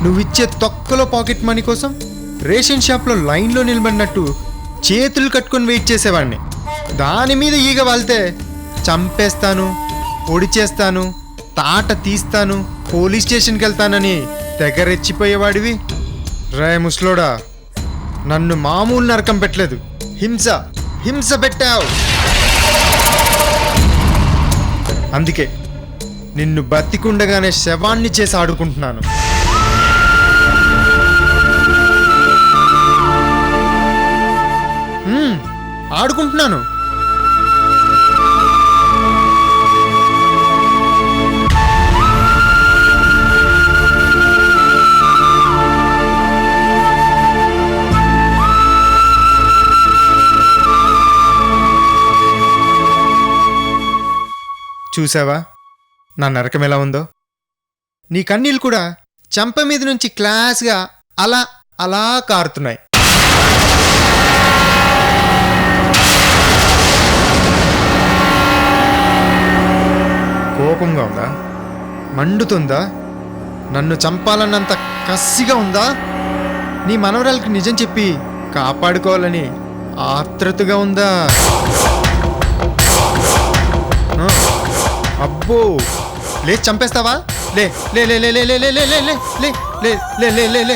నువ్విచ్చే తొక్కలో pocket money కోసం ration షాప్లో లైన్లో నిలబడినట్టు చేతులు కట్టుకొని వెయిట్ చేసేవాడిని. దాని మీద ఈగ వాళ్తే చంపేస్తాను, పొడి చేస్తాను, తాట తీస్తాను, పోలీస్ స్టేషన్కి వెళ్తానని తెగ రెచ్చిపోయేవాడివి. రే ముసలోడా, నన్ను మామూలు నరకం పెట్టలేదు, హింస హింస పెట్టావు. అందుకే నిన్ను బతికుండగానే శవాన్ని చేసి ఆడుకుంటున్నాను. ఆడుకుంటున్నాను. చూసావా నా నరకం ఎలా ఉందో? నీ కన్నీళ్ళు కూడా చెంప మీద నుంచి క్లాస్గా అలా అలా కారుతున్నాయి. కోపంగా ఉందా? మండుతుందా? నన్ను చంపాలన్నంత కసిగా ఉందా? నీ మనవరాలకి నిజం చెప్పి కాపాడుకోవాలని ఆత్రుతగా ఉందా? అబ్బో, లే చంపేస్తావా? లే లే లే లే లే లే లే లే లే లే లే లే లే లే లే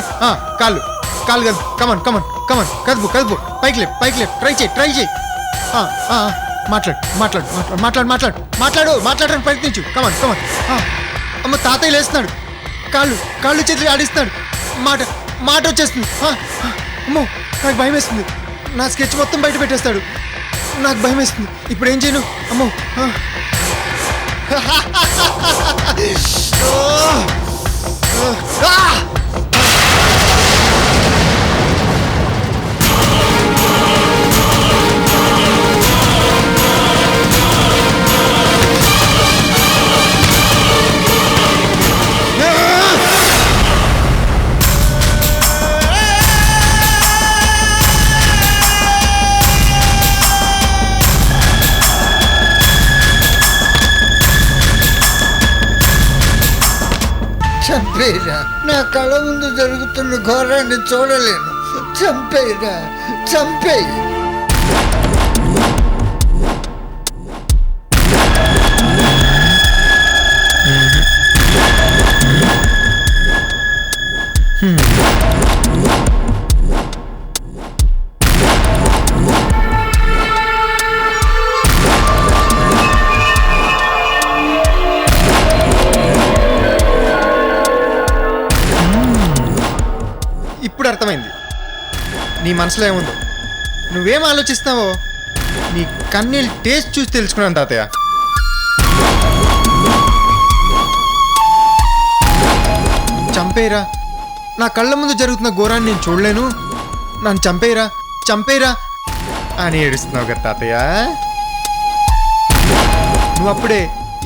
కాళ్ళు కాళ్ళు కదుపు. కమన్ కమన్ కమన్, కదుపు కదుపు, పైకి లేపు పైకి లేపు, ట్రై చేయి. మాట్లాడు మాట్లాడడానికి ప్రయత్నించు. Come on come on. అమ్మ తాతయ్య లేస్తున్నాడు, కాళ్ళు చేతులు ఆడిస్తున్నాడు, మాట వచ్చేస్తుంది. అమ్మో నాకు భయం వేస్తుంది, నా స్కెచ్ మొత్తం బయట పెట్టేస్తాడు, నాకు భయం వేస్తుంది. ఇప్పుడు ఏం చేయను? అమ్మో చంపేరా, నా కళ్ళ ముందు జరుగుతున్న ఘోరాన్ని చూడలేను. చంపేరా, చంపేయి. ఇప్పుడు అర్థమైంది నీ మనసులో ఏముందో. నువ్వేం ఆలోచిస్తావో నీ కన్నీళ్ళు టేస్ట్ చూసి తెలుసుకున్నాను తాతయ్య. చంపేరా, నా కళ్ళ ముందు జరుగుతున్న ఘోరాన్ని నేను చూడలేను, నన్ను చంపేరా అని ఏడుస్తున్నావు కదా తాతయ్య. నువ్వు అప్పుడే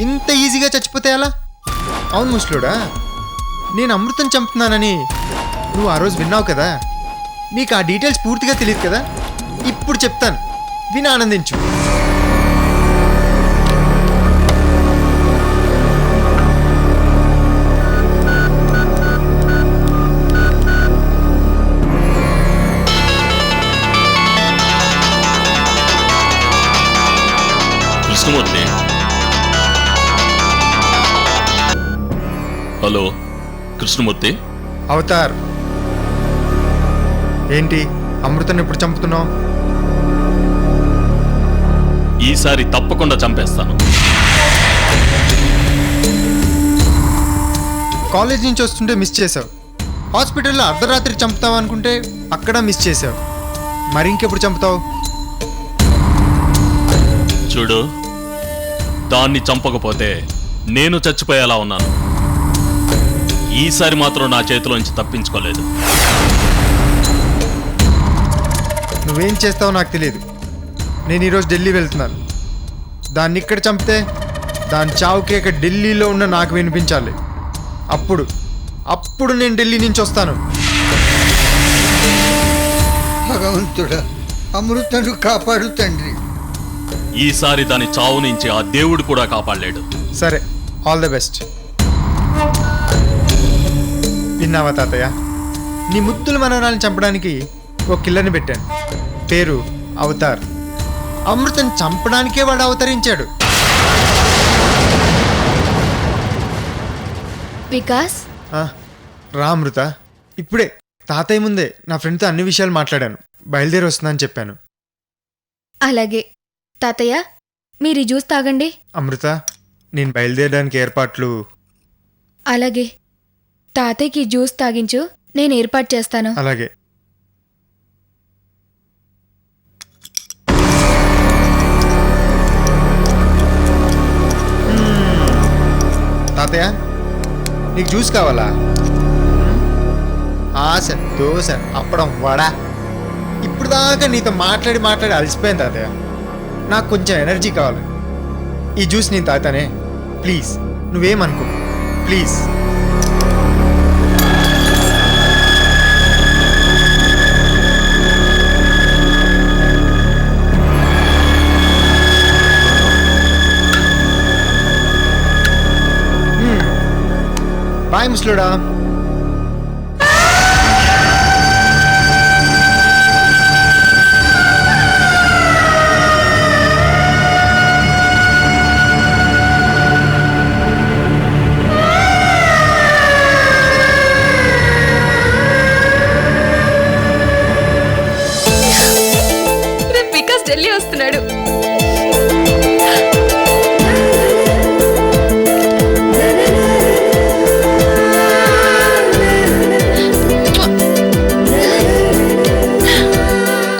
ఇంత ఈజీగా చచ్చిపోతే ఎలా? అవును ముసలోడా, నేను అమృతం చంపుతున్నానని నువ్వు ఆ రోజు విన్నావు కదా. నీకు ఆ డీటెయిల్స్ పూర్తిగా తెలియదు కదా. ఇప్పుడు చెప్తాను, విని ఆనందించు. కృష్ణమూర్తి, హలో కృష్ణమూర్తి. అవతార్, ఏంటి అమృతను ఎప్పుడు చంపుతున్నావు? ఈసారి తప్పకుండా చంపేస్తాను. కాలేజ్ నుంచి వస్తుంటే మిస్ చేసావు, హాస్పిటల్లో అర్ధరాత్రి చంపుతావు అనుకుంటే అక్కడ మిస్ చేసావు, మరి ఇంకెప్పుడు చంపుతావు? చూడు, దాన్ని చంపకపోతే నేను చచ్చిపోయేలా ఉన్నాను. ఈసారి మాత్రం నా చేతిలోంచి తప్పించుకోలేదు. నువ్వేం చేస్తావో నాకు తెలియదు. నేను ఈరోజు ఢిల్లీ వెళ్తున్నాను. దాన్ని ఇక్కడ చంపితే దాని చావు కేక ఢిల్లీలో ఉన్న నాకు వినిపించాలి. అప్పుడు నేను ఢిల్లీ నుంచి వస్తాను. భగవంతుడా, అమృతను కాపాడు తండ్రి. ఈసారి దాని చావు నుంచి ఆ దేవుడు కూడా కాపాడలేడు. సరే, ఆల్ ద బెస్ట్. విన్నావా తాతయ్య? నీ ముద్దుల మనవరాలను చంపడానికి ఒక కిల్లర్ని పెట్టాను. పేరు అవతార్. అమృతం చంపడానికే వాడు అవతరించాడు. వికాస్, రా అమృత. ఇప్పుడే తాతయ్య ముందే నా ఫ్రెండ్తో అన్ని విషయాలు మాట్లాడాను. బయలుదేరి వస్తుందని చెప్పాను. అలాగే. తాతయ్య, మీరు ఈ జ్యూస్ తాగండి. అమృత, నేను బయలుదేరడానికి ఏర్పాట్లు. అలాగే. తాతయ్యకి ఈ జ్యూస్ తాగించు, నేను ఏర్పాటు చేస్తాను. అలాగే. తాతయ్య, నీకు జ్యూస్ కావాలా? ఆశ, దోశ, అప్పడం, వడ. ఇప్పుడు దాకా నీతో మాట్లాడి అలసిపోయాను తాతయ్య. నాకు కొంచెం ఎనర్జీ కావాలి. ఈ జ్యూస్ నేను తాగుతానే. ప్లీజ్, నువ్వేమనుకో. ప్లీజ్. బాయ్ ముసలుడా. వికాస్ ఢిల్లీ వస్తున్నాడు.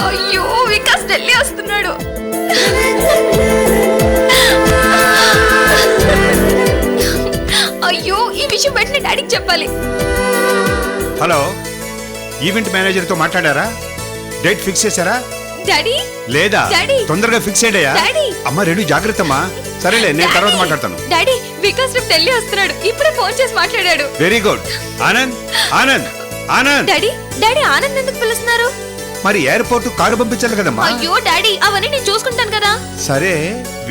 అయ్యో, వికాస్ ఢిల్లీ వస్తున్నాడు. అయ్యో, ఈ విషయం వెంటనే డాడీకి చెప్పాలి. హలో, ఈవెంట్ మేనేజర్తో మాట్లాడారా? డేట్ ఫిక్స్ చేశారా? డాడీ, లేదా? డాడీ. తొందరగా ఫిక్స్ అయ్యా. డాడీ. అమ్మ రెడీ, జాగ్రత్తమ్మా. సరేలే, నేను తర్వాత మాట్లాడతాను. డాడీ, వికాస్ రేపు ఢిల్లీ వస్తున్నాడు. ఇప్పుడే ఫోన్ చేసి మాట్లాడాడు. Very good. Anand, Anand, Anand. Daddy, daddy Anand ఎందుకు పిలుస్తున్నారు? మరి ఎయిర్పోర్ట్ కారు పంపించాలి కదమ్మా. అయ్యో డాడీ, అవన్నీ నేను చూసుకుంటాను కదా. సరే,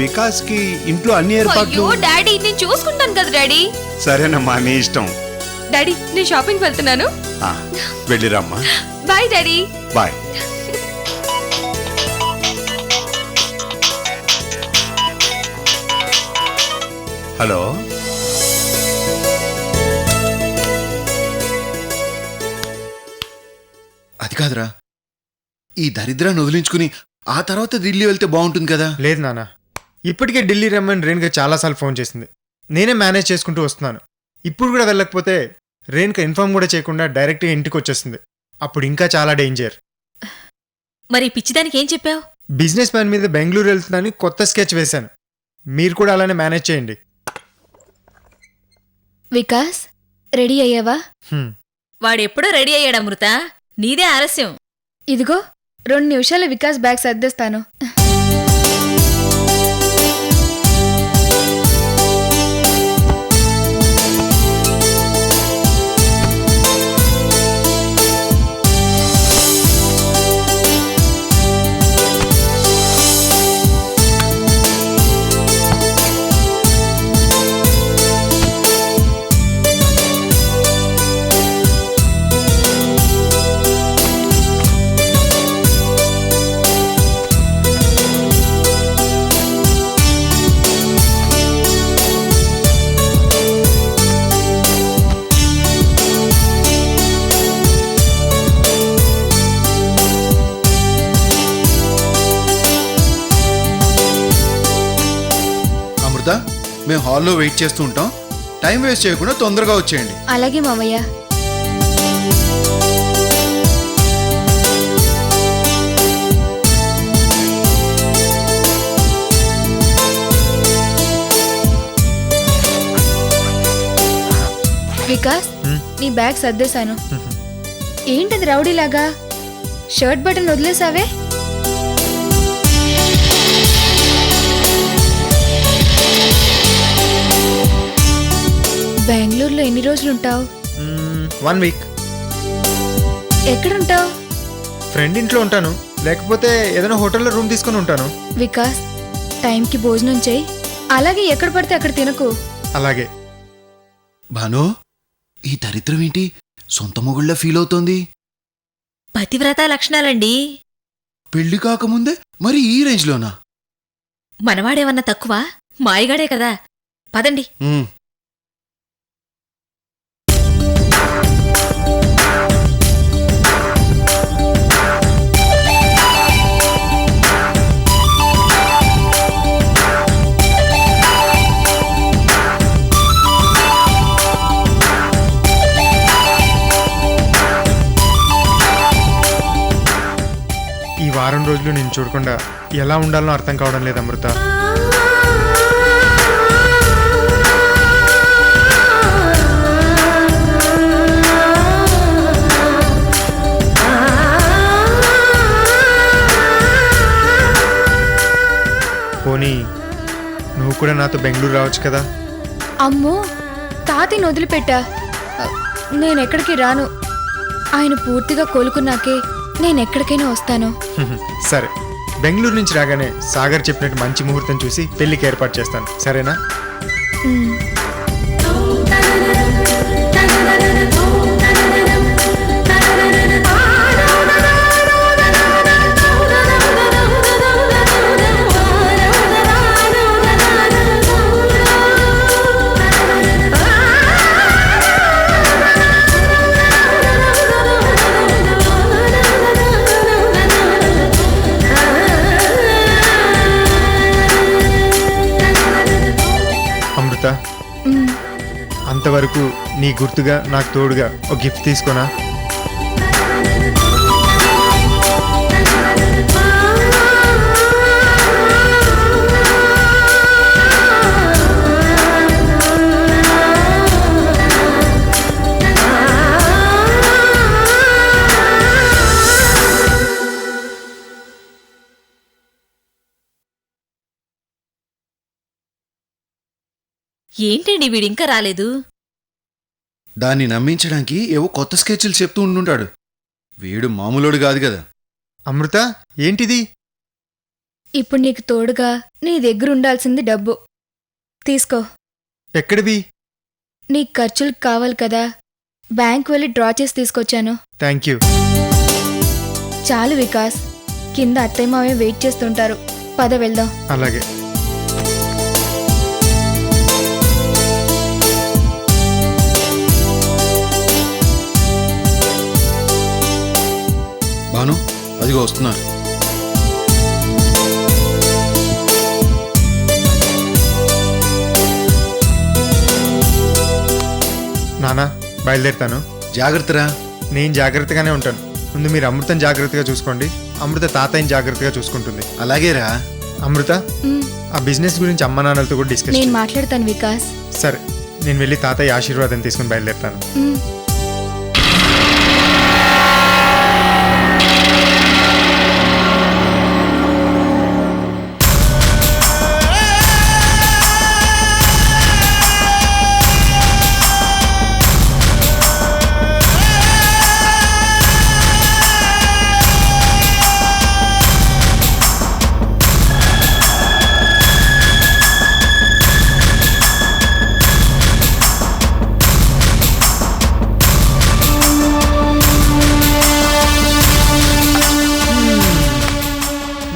వికాస్ కి ఇంట్లో అన్ని ఏర్పాట్లు. అయ్యో డాడీ, నేను చూసుకుంటాను కదా డాడీ. సరేనమ్మా, నీ ఇష్టం. డాడీ, నేను షాపింగ్ వెళ్తున్నాను. వెళ్ళిరామ్మా. Bye daddy. బాయ్. హలో, అది కాదురా, ఈ దరిద్రాన్ని వదిలించుకుని ఆ తర్వాత ఢిల్లీ వెళ్తే బాగుంటుంది కదా. లేదు నాన్న, ఇప్పటికే ఢిల్లీ రమ్మని రేణుక చాలాసార్లు ఫోన్ చేసింది. నేనే మేనేజ్ చేసుకుంటూ వస్తున్నాను. ఇప్పుడు కూడా వెళ్ళకపోతే రేణుక ఇన్ఫార్మ్ కూడా చేయకుండా డైరెక్ట్గా ఇంటికి వచ్చేస్తుంది. అప్పుడు ఇంకా చాలా డేంజర్. మరి పిచ్చిదానికి ఏం చెప్పావు? బిజినెస్ మ్యాన్ మీద బెంగళూరు వెళ్తుందని కొత్త స్కెచ్ వేశాను. మీరు కూడా అలానే మేనేజ్ చేయండి. వికాస్, రెడీ అయ్యావా? వాడెప్పుడో రెడీ అయ్యాడు అమృత, నీదే ఆలస్యం. ఇదిగో 2 నిమిషాలు వికాస్ బ్యాగ్ సర్దేస్తాను. అమృత, మేము హాల్లో వెయిట్ చేస్తూ ఉంటాం. టైం వేస్ట్ చేయకుండా తొందరగా వచ్చేయండి. అలాగే మామయ్య. వికాస్, నీ బ్యాగ్ సర్దేశాను. ఏంటది రౌడీలాగా? Shirt button వదిలేసావే? బెంగళూరులో ఎన్ని రోజులుంటావు? 1 వీక్. ఎక్కడుంటావు? ఫ్రెండ్ ఇంట్లో ఉంటాను, లేకపోతే ఏదైనా హోటల్లో రూమ్ తీసుకొని ఉంటాను. వికాస్, టైంకి భోజనం చేయి. అలాగే ఎక్కడ పడితే అక్కడ తినకు. అలాగే. భాను, ఈ దరిద్రం ఏంటి? సొంత మొగుళ్ళ ఫీల్ అవుతోంది. పతివ్రత లక్షణాలండి. పెళ్లి కాకముందే మరి ఈ రేంజ్లోనా? మనవాడేమన్నా తక్కువ? మాయగాడే కదా. పదండి. ఉమ్. ఈ వారం రోజులు నేను చూడకుండా ఎలా ఉండాలో అర్థం కావడం లేదు అమృత. పోనీ నువ్వు కూడా నాతో బెంగళూరు రావచ్చు కదా. అమ్మో, తాతయ్యని వదిలిపెట్టా. నేనెక్కడికి రాను. ఆయన పూర్తిగా కోలుకున్నాకే నేనెక్కడికైనా వస్తాను. సరే, బెంగళూరు నుంచి రాగానే సాగర్ చెప్పినట్టు మంచి ముహూర్తం చూసి పెళ్లికి ఏర్పాటు చేస్తాను, సరేనా? ఉమ్. అమృత, ఉమ్. అంతవరకు నీ గుర్తుగా నాకు తోడుగా ఒక గిఫ్ట్ తీసుకోనా? ఏంటండి వీడింకా రాలేదు? దాన్ని నమ్మించడానికి ఏవో కొత్త స్కెచ్లు చెప్తూ ఉండుంటాడు. వీడు మామూలుడు కాదు కదా. అమృత, ఏంటిది? ఇప్పుడు నీకు తోడుగా నీ దగ్గర ఉండాల్సింది డబ్బు. తీసుకో. ఎక్కడివి? నీ ఖర్చులకు కావాలి కదా, బ్యాంక్ వెళ్ళి డ్రా చేసి తీసుకొచ్చాను. Thank you. చాలు వికాస్, కింద అత్తయ్య మావయ్య వెయిట్ చేస్తుంటారు. పద వెళ్దాం. అలాగే. భాను, అదిగో వస్తున్నారు. నానా, బయలుదేరుతాను. జాగ్రత్తరా. నేను జాగ్రత్తగానే ఉంటాను. ముందు మీరు అమృతం జాగ్రత్తగా చూసుకోండి. అమృత తాతయ్యని జాగ్రత్తగా చూసుకుంటుంది. అలాగేరా. అమృత, ఉమ్. ఆ బిజినెస్ గురించి అమ్మ నాన్నలతో కూడా డిస్కస్ నేను చేయి. మాట్లాడతాను వికాస్. సరే, నేను వెళ్ళి తాతయ్య ఆశీర్వాదం తీసుకుని బయలుదేరుతాను. ఉమ్.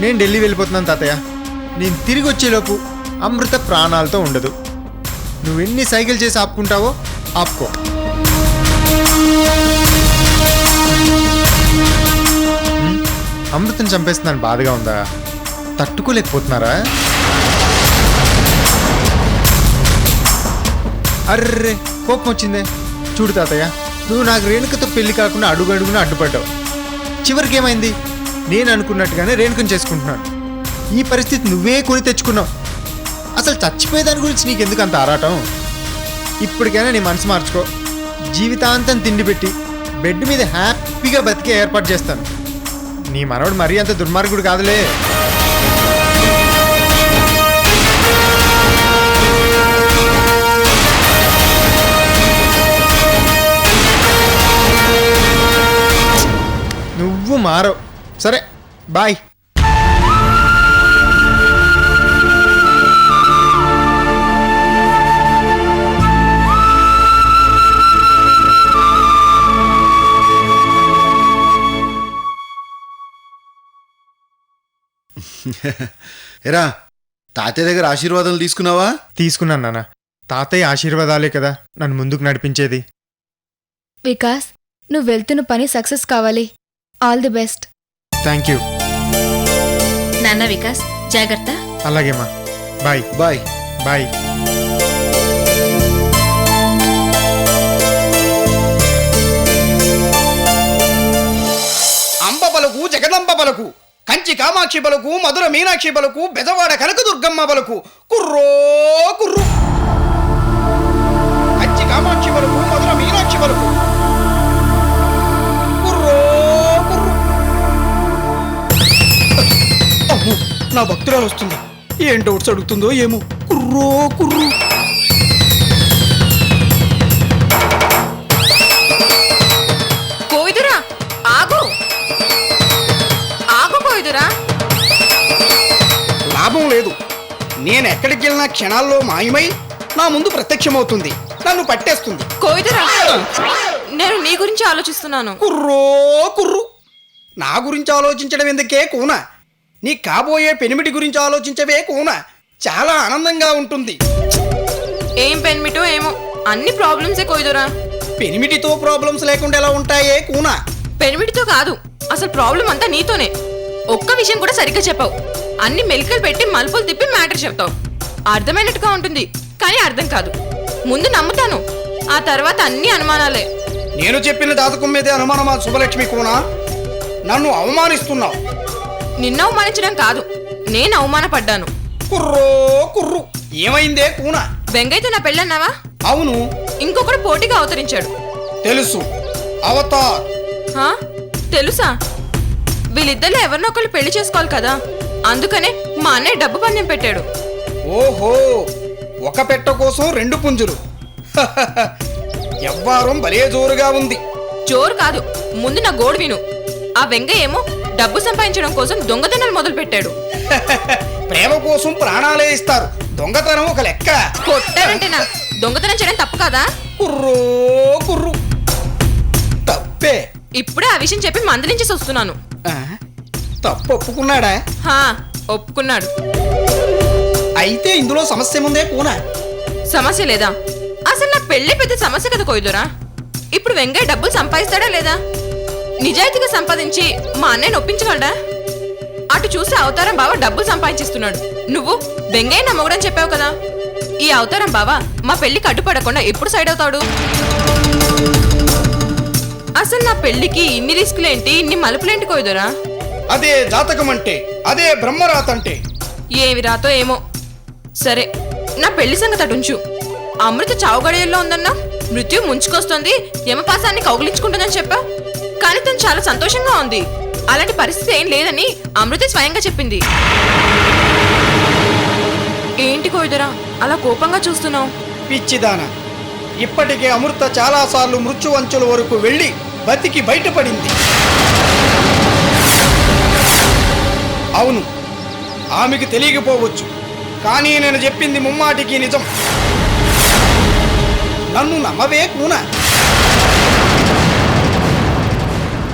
నేను ఢిల్లీ వెళ్ళిపోతున్నాను తాతయ్య. నేను తిరిగి వచ్చేలోపు అమృత ప్రాణాలతో ఉండదు. నువ్వు ఎన్ని సైకిల్ చేసి ఆపుకుంటావో ఆపుకో. అమృతం చంపేస్తున్నాను, బాధగా ఉందా? తట్టుకోలేకపోతున్నారా? అర్రే, కోపం వచ్చిందే. చూడు తాతయ్య, నువ్వు నాకు రేణుకతో పెళ్లి కాకుండా అడుగడుగున అడ్డుపడ్డావు. చివరికి ఏమైంది? నేను అనుకున్నట్టుగానే రేణుకను చేసుకుంటున్నాను. ఈ పరిస్థితి నువ్వే కొని తెచ్చుకున్నావు. అసలు చచ్చిపోయేదాని గురించి నీకెందుకు అంత ఆరాటం? ఇప్పటికైనా నీ మనసు మార్చుకో. జీవితాంతం తిండి పెట్టి బెడ్ మీద హ్యాపీగా బతికే ఏర్పాటు చేస్తాను. నీ మనవడు మరీ అంత దుర్మార్గుడు కాదులే. నువ్వు మారవు. సరే, బాయ్. ఎరా తాతయ్య దగ్గర ఆశీర్వాదాలు తీసుకున్నావా? తీసుకున్నాను నాన్న. తాతయ్య ఆశీర్వాదాలే కదా నన్ను ముందుకు నడిపించేది. వికాస్, నువ్వు వెళ్తున్న పని సక్సెస్ కావాలి. All the best. Thank you. నాన్న వికాస్, జాగ్రత్త. అలాగేమ్మా. Bye bye. బాయ్. అంబ బలకు, జగదంబ బలకు, కంచి కామాక్షి బలకు, మధుర మీనాక్షి బలకు, బెజవాడ కనకదుర్గమ్మ బలకు, కుర్రో కుర్రు. కంచి కామాక్షి బలకు, మధుర మీనాక్షి బలకు, కుర్రో కుర్రు. అమ్మో, నా భక్తురాలు వస్తుంది. ఏం డౌట్స్ అడుగుతుందో ఏమో. కుర్రో కుర్రు. కోయిదురా, ఆగు ఆగు కోయిదురా. లాభం లేదు. నేను ఎక్కడికి వెళ్ళినా క్షణాల్లో మాయమై నా ముందు ప్రత్యక్షమవుతుంది. నన్ను పట్టేస్తుంది. కోయిదురా, నేను నీ గురించి ఆలోచిస్తున్నాను. కుర్రో కుర్రు. నా గురించి ఆలోచించడం ఎందుకే కూన? నీ కాబోయే పెనిమిటి గురించి ఆలోచించవే కూన. చాలా ఆనందంగా ఉంటుంది. ఏం పెన్మిటో ఏమో, అన్ని ప్రాబ్లమ్సే కోయిదురా. పెనిమిటితో ప్రాబ్లమ్స్ లేకుండా ఎలా ఉంటాయే కూన? పెనిమిటితో కాదు, అసలు ప్రాబ్లం అంతా నీతోనే. ఒక్క విషయం కూడా సరిగ్గా చెప్పావు. అన్ని మెలికలు పెట్టి మలుపులు తిప్పి మ్యాటర్ చెప్తావు. అర్థమైనట్టుగా ఉంటుంది, కానీ అర్థం కాదు. ముందు నమ్ముతాను, ఆ తర్వాత అన్ని అనుమానాలే. నేను చెప్పిన జాతకం మీదే అనుమానమా శుభలక్ష్మి కూన? నన్ను అవమానిస్తున్నావు. నిన్ను అవమానించడం కాదు, నేను అవమానపడ్డాను. కుర్రో కుర్రు. ఏమైందే కూన? వెంగయ్యతో నా పెళ్ళన్నావా? అవును, ఇంకొకడు పోటీగా అవతరించాడు. తెలుసు. అవతార్. హా? తెలుసా? వీళ్ళిద్దరిలో ఎవరినొకళ్ళు పెళ్లి చేసుకోవాలి కదా, అందుకనే మా అన్నయ్య డబ్బు పందెం పెట్టాడు. ఓహో, ఒక పెట్ట కోసం రెండు పుంజులు. ఎవ్వారం భలే జోరుగా ఉంది. జోరు కాదు, ముందు నా గోడు విను. ఆ వెంగయ్య ఏమో డబ్బు సంపాదించడం కోసం దొంగతనాలు మొదలు పెట్టాడు. ప్రేమ కోసం ప్రాణాలే ఇస్తారు. దొంగతనం ఒక లెక్క. కొట్టారంటేనా? దొంగతనం చేయడం తప్పు కదా? కుర్రో కుర్రు. తప్పే. ఇప్పుడే ఆ విషయం చెప్పి మందలించేసి వస్తున్నాను. ఆ, తప్పు ఒప్పుకున్నాడా? హా, ఒప్పుకున్నాడు. అయితే ఇందులో సమస్య ముందే కూన. సమస్య లేదా? అసలు నా పెళ్లి పెద్ద సమస్య కదా కోయిదురా. ఇప్పుడు వెంగయ్య డబ్బులు సంపాదిస్తాడా లేదా? నిజాయితీగా సంపాదించి మా అన్నయ్యని ఒప్పించగలడా? అటు చూసి అవతారం బావ డబ్బులు సంపాదించిస్తున్నాడు. నువ్వు వెంగయ్య నా మొగుడని చెప్పావు కదా. ఈ అవతారం బావ మా పెళ్లికి అడ్డుపడకుండా ఎప్పుడు సైడ్ అవుతాడు? అసలు నా పెళ్లికి ఇన్ని రిస్కులేంటి, ఇన్ని మలుపులేంటి కోయిదురా? అదే జాతకం అంటే, అదే బ్రహ్మరాత అంటే. ఏమి రాతో ఏమో. సరే, నా పెళ్లి సంగతి అటుంచు. అమృత చావు గడియల్లో ఉందన్నా, మృత్యు ముంచుకొస్తుంది, యమపాసాన్ని కౌగిలించుకుంటుందని చెప్పా. కానీ తను చాలా సంతోషంగా ఉంది. అలాంటి పరిస్థితి ఏం లేదని అమృత స్వయంగా చెప్పింది. ఏంటి కోయిదరా అలా కోపంగా చూస్తున్నావు? పిచ్చిదాన, ఇప్పటికే అమృత చాలాసార్లు మృత్యువంచుల వరకు వెళ్ళి బతికి బయటపడింది. అవును, ఆమెకు తెలియకపోవచ్చు, కానీ నేను చెప్పింది ముమ్మాటికి నిజం. నన్ను నమ్మవే కూన.